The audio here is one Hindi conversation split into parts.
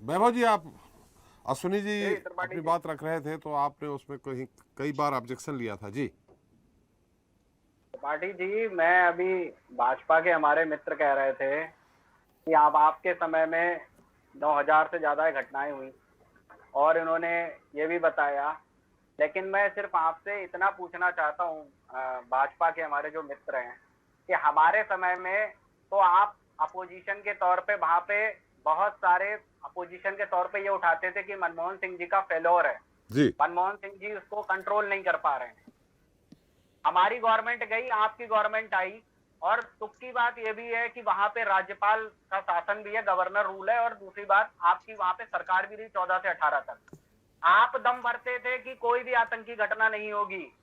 वैभव जी, आप अश्विनी जी त्रिपाठी अपनी जी। बात रख रहे थे तो आपने उसमें कई बार ऑब्जेक्शन लिया था जी। त्रिपाठी जी, मैं अभी भाजपा के हमारे मित्र कह रहे थे कि आप आपके समय में 9,000 से ज्यादा घटनाएं हुई और इन्होंने ये भी बताया। लेकिन मैं सिर्फ आपसे इतना पूछना चाहता हूँ, भाजपा के हमारे जो मित्र हैं, कि हमारे समय में तो आप अपोजिशन के तौर पे वहां पे बहुत सारे अपोजिशन के तौर पे ये उठाते थे कि मनमोहन सिंह जी का फेलोर है, जी मनमोहन सिंह जी उसको कंट्रोल नहीं कर पा रहे हैं। हमारी गवर्नमेंट गई, आपकी गवर्नमेंट आई, और दुख की बात यह भी है कि वहां पे राज्यपाल का शासन भी है, गवर्नर रूल है, और दूसरी बात आपकी वहां पे सरकार भी रही 14 से 18 तक। आप दम भरते थे कि कोई भी आतंकी घटना नहीं होगी।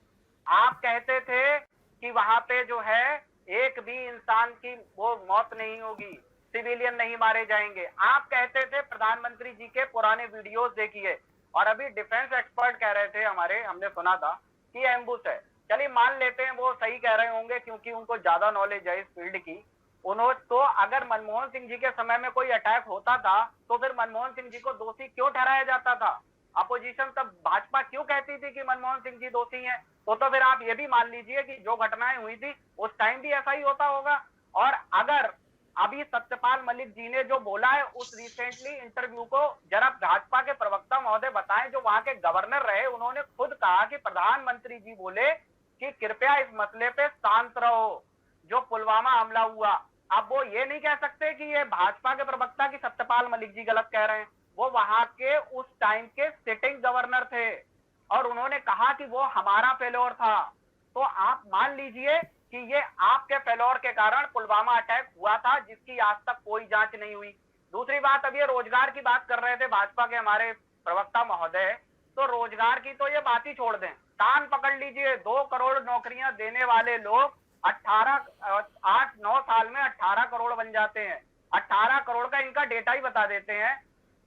आप कहते थे कि वहां पे जो है एक भी इंसान की वो मौत नहीं होगी, सिविलियन नहीं मारे जाएंगे। आप कहते थे, प्रधानमंत्री जी के पुराने वीडियोस देखिए। और अभी डिफेंस एक्सपर्ट कह रहे थे हमारे, हमने सुना था कि एम्बुश है। चलिए मान लेते हैं वो सही कह रहे होंगे क्योंकि उनको ज्यादा नॉलेज है इस फील्ड की। उन्होंने तो अगर मनमोहन सिंह जी के समय में कोई अटैक होता था तो फिर मनमोहन सिंह जी को दोषी क्यों ठहराया जाता था? अपोजिशन तब भाजपा क्यों कहती थी कि मनमोहन सिंह जी दोषी हैं? तो फिर आप ये भी मान लीजिए कि जो घटनाएं हुई थी उस टाइम भी ऐसा ही होता होगा। और अगर अभी सत्यपाल मलिक जी ने जो बोला है उस रिसेंटली इंटरव्यू को जरा भाजपा के प्रवक्ता महोदय बताएं, जो वहां के गवर्नर रहे, उन्होंने खुद कहा कि प्रधानमंत्री जी बोले कि कृपया इस मसले पे शांत रहो, जो पुलवामा हमला हुआ। अब वो ये नहीं कह सकते कि ये भाजपा के प्रवक्ता की सत्यपाल मलिक जी गलत कह रहे हैं। वो वहां के उस टाइम के सिटिंग गवर्नर थे और उन्होंने कहा कि वो हमारा फेलोर था। तो आप मान लीजिए कि ये आपके फेलोर के कारण पुलवामा अटैक हुआ था, जिसकी आज तक कोई जांच नहीं हुई। दूसरी बात, अब ये रोजगार की बात कर रहे थे भाजपा के हमारे प्रवक्ता महोदय, तो रोजगार की तो ये बात ही छोड़ दें। कान पकड़ लीजिए, 2 करोड़ नौकरियां देने वाले लोग 8-9 साल में 18 करोड़ बन जाते हैं। 18 करोड़ का इनका डेटा ही बता देते हैं।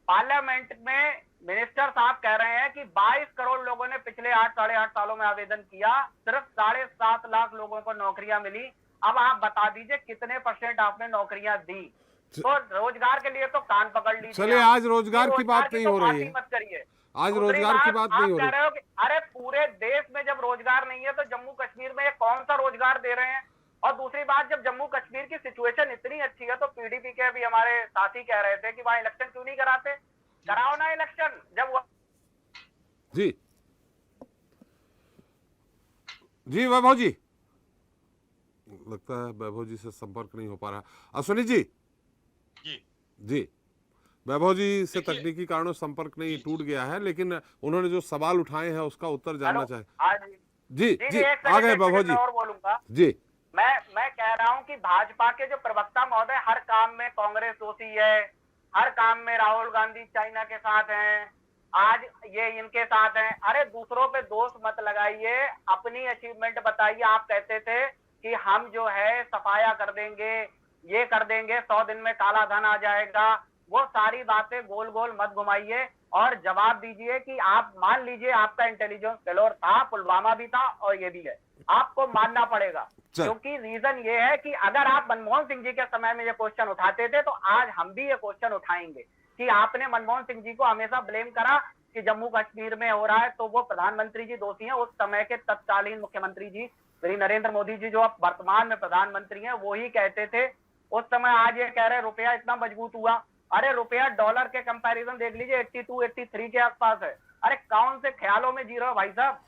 पार्लियामेंट में मिनिस्टर साहब कह रहे हैं कि 22 करोड़ लोगों ने पिछले 8 साढ़े 8 सालों में आवेदन किया, सिर्फ 7.5 लाख लोगों को नौकरियां मिली। अब आप बता दीजिए कितने % आपने नौकरियां दी? च- तो रोजगार के लिए तो कान पकड़ लीजिए चलिए, आप, आज कि रोजगार की रोजगार बात की नहीं तो हो रही बात ही है। मत करिए। आज दूसरी रोजगार की बात, बात नहीं आप हो कह रही। रहे हो कि अरे पूरे देश में जब रोजगार नहीं है तो जम्मू कश्मीर में ये कौन सा रोजगार दे रहे हैं? और दूसरी बात, जब जम्मू कश्मीर की सिचुएशन इतनी अच्छी है तो पीडीपी के भी हमारे साथी कह रहे थे कि वहां इलेक्शन क्यों नहीं कराते? कराओ ना इलेक्शन। जब जी जी वैभव जी, लगता है वैभव जी से संपर्क नहीं हो पा रहा। अश्विनी जी। जी जी, वैभव जी से देखिए। तकनीकी कारणों से संपर्क नहीं, जी टूट गया है, लेकिन उन्होंने जो सवाल उठाए हैं उसका उत्तर हेलो, जानना चाहे। आज जी जी जी, जी, एक आ सेकंड गए एक वैभव सेकंड मैं जी। और बोलूंगा। जी मैं कह रहा हूं कि भाजपा के जो प्रवक्ता महोदय, हर काम में कांग्रेस दोषी है, हर काम में राहुल गांधी चाइना के साथ हैं, आज ये इनके साथ हैं। अरे दूसरों पे दोष मत लगाइए, अपनी अचीवमेंट बताइए। आप कहते थे कि हम जो है सफाया कर देंगे, ये कर देंगे, 100 दिन में काला धन आ जाएगा। वो सारी बातें गोल गोल मत घुमाइए और जवाब दीजिए कि आप मान लीजिए आपका इंटेलिजेंस फेलोर था, पुलवामा भी था और ये भी है, आपको मानना पड़ेगा। चल क्योंकि रीजन ये है कि अगर आप मनमोहन सिंह जी के समय में ये क्वेश्चन उठाते थे तो आज हम भी ये क्वेश्चन उठाएंगे कि आपने मनमोहन सिंह जी को हमेशा ब्लेम करा कि जम्मू कश्मीर में हो रहा है तो वो प्रधानमंत्री जी दोषी हैं। उस समय के तत्कालीन मुख्यमंत्री जी श्री नरेंद्र मोदी जी, जो अब वर्तमान में प्रधानमंत्री हैं, वो ही कहते थे उस समय। आज ये कह रहे रुपया इतना मजबूत हुआ। अरे रुपया डॉलर के कंपैरिजन देख लीजिए, 82 83 के आसपास है। अरे कौन से ख्यालों में जी रहे हो भाई साहब?